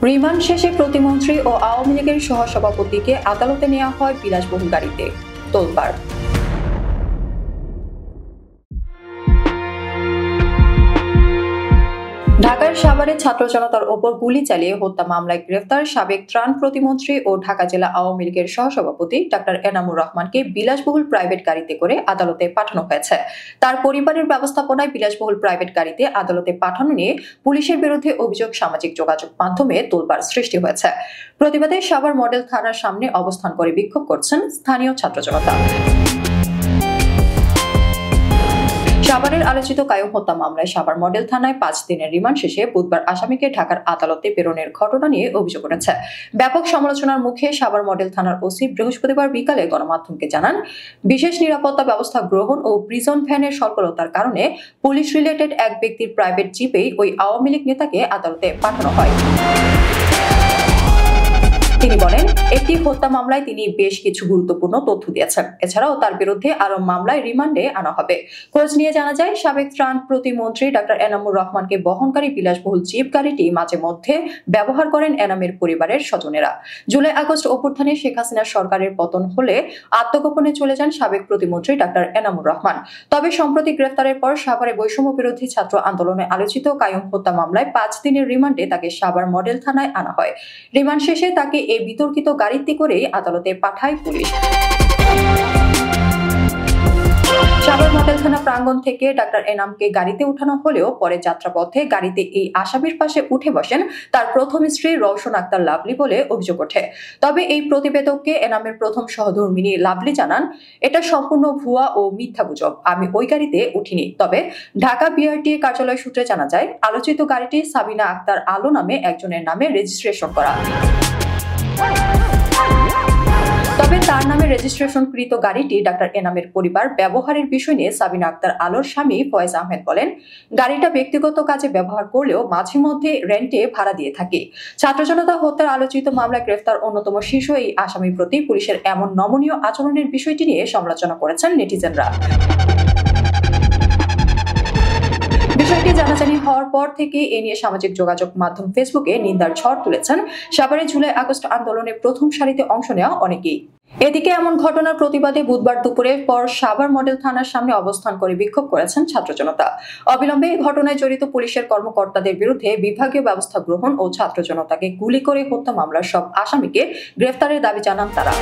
Remand শেষে প্রতিমন্ত্রী ও আওয়ামী লীগের সহসভাপতিকে আদালতে নেওয়া হয় বিলাসবহুল গাড়িতে। তোলপাড়। ঢাকার সাভারে ছাত্র জনতার ওপর গুলি চালিয়ে হত্যা মামলায় গ্রেফতার সাবেক ত্রাণ প্রতিমন্ত্রী ও ঢাকা জেলা আওয়ামী লীগের সহসভাপতি ডাক্তার এনামুর রহমানকে বিলাসবহুল প্রাইভেট গাড়িতে করে আদালতে পাঠানো হয়েছে। তার পরিবারের ব্যবস্থাপনায় বিলাসবহুল প্রাইভেট গাড়িতে আদালতে পাঠানো নিয়ে পুলিশের বিরুদ্ধে অভিযোগ সামাজিক যোগাযোগ মাধ্যমে তোলপাড় সৃষ্টি হয়েছে। প্রতিবাদে সাভার মডেল থানার সামনে অবস্থান করে বিক্ষোভ করছেন স্থানীয় ছাত্র জনতা। সাভারের আলোচিত কায়ুম হত্যা মামলায় সাভার মডেল থানায় 5 দিনের রিমান্ড শেষে বুধবার আসামিকে ঢাকার আদালতে প্রেরণের ঘটনা নিয়ে অভিযোগ উঠেছে। ব্যাপক সমালোচনার মুখে সাভার মডেল থানার ওসি বৃহস্পতিবার বিকালে গণমাধ্যমকে জানান, বিশেষ নিরাপত্তা ব্যবস্থা গ্রহণ ও প্রিজন ভ্যানের স্বল্পতার কারণে পুলিশ রিলেটেড এক ব্যক্তির প্রাইভেট জিপেই ওই আওয়ামী লীগ নেতাকে আদালতে পাঠানো হয়। তিনি বলেন, একটি হত্যা মামলায় তিনি বেশ কিছু গুরুত্বপূর্ণ তথ্য দিয়েছেন। এছাড়াও তার বিরুদ্ধে আরো মামলায় রিমান্ডে আনা হবে। খোঁজ নিয়ে জানা যায়, সাবেক ত্রাণ প্রতিমন্ত্রী ডাক্তার এনামুর রহমানকে বহনকারী বিলাসবহুল জিপ গাড়িটি মাঝে মধ্যে ব্যবহার করেন এনামের পরিবারের স্বজনেরা। জুলাই আগস্ট অভ্যুত্থানে শেখ হাসিনা সরকারের পতন হলে আত্মগোপনে চলে যান সাবেক প্রতিমন্ত্রী ডাক্তার এনামুর রহমান। তবে সম্প্রতি গ্রেফতারের পর সাভারে বৈষম্য বিরোধী ছাত্র আন্দোলনে আলোচিত কায়ুম হত্যা মামলায় 5 দিনের রিমান্ডে তাকে সাভার মডেল থানায় আনা হয়। রিমান্ড শেষে তাকে এই বিতর্কিত গাড়িতে করেই আদালতে পাঠায় পুলিশ। সাভার মডেল থানা প্রাঙ্গণ থেকে ডাক্তার এনামকে গাড়িতে উঠানো হলেও পরে যাত্রাপথে গাড়িতে এই আসামির পাশে উঠে বসেন তার প্রথম স্ত্রী রওশন আক্তার লাভলি বলে অভিযোগ ওঠে। তবে এই প্রতিবেদককে এনামের প্রথম সহধর্মিণী লাভলি জানান, এটা সম্পূর্ণ ভুয়া ও মিথ্যা গুজব, আমি ওই গাড়িতে উঠিনি। তবে ঢাকা বিআরটিএ কার্যালয় সূত্রে জানা যায়, আলোচিত গাড়িটি সাবিনা আক্তার আলো নামে একজনের নামে রেজিস্ট্রেশন করা। তবে তার নামে রেজিস্ট্রেশনকৃত গাড়িটি ডাক্তার এনামের পরিবার ব্যবহারের বিষয় নিয়ে সাবিনা আক্তার আলোর স্বামী ফয়েজ আহমেদ বলেন, গাড়িটা ব্যক্তিগত কাজে ব্যবহার করলেও মাঝে মধ্যে রেন্টে ভাড়া দিয়ে থাকে। ছাত্র জনতা হত্যার আলোচিত মামলায় গ্রেফতার অন্যতম শীর্ষ এই আসামির প্রতি পুলিশের এমন নমনীয় আচরণের বিষয়টি নিয়ে সমালোচনা করেছেন নেটিজেনরা। বিষয়টি জানাজানি হওয়ার পর থেকে এ নিয়ে সামাজিক যোগাযোগ মাধ্যম ফেসবুকে নিন্দার ঝড় তুলেছেন সাভারে জুলাই আগস্ট আন্দোলনের প্রথম সারিতে অংশ নেওয়া অনেকেই। এদিকে এমন ঘটনার প্রতিবাদে বুধবার দুপুরের পর সাভার মডেল থানার সামনে অবস্থান করে বিক্ষোভ করেছেন ছাত্র জনতা। অবিলম্বে এই ঘটনায় জড়িত পুলিশের কর্মকর্তাদের বিরুদ্ধে বিভাগীয় ব্যবস্থা গ্রহণ ও ছাত্র জনতাকে গুলি করে হত্যা মামলার সব আসামিকে গ্রেফতারের দাবি জানান তারা।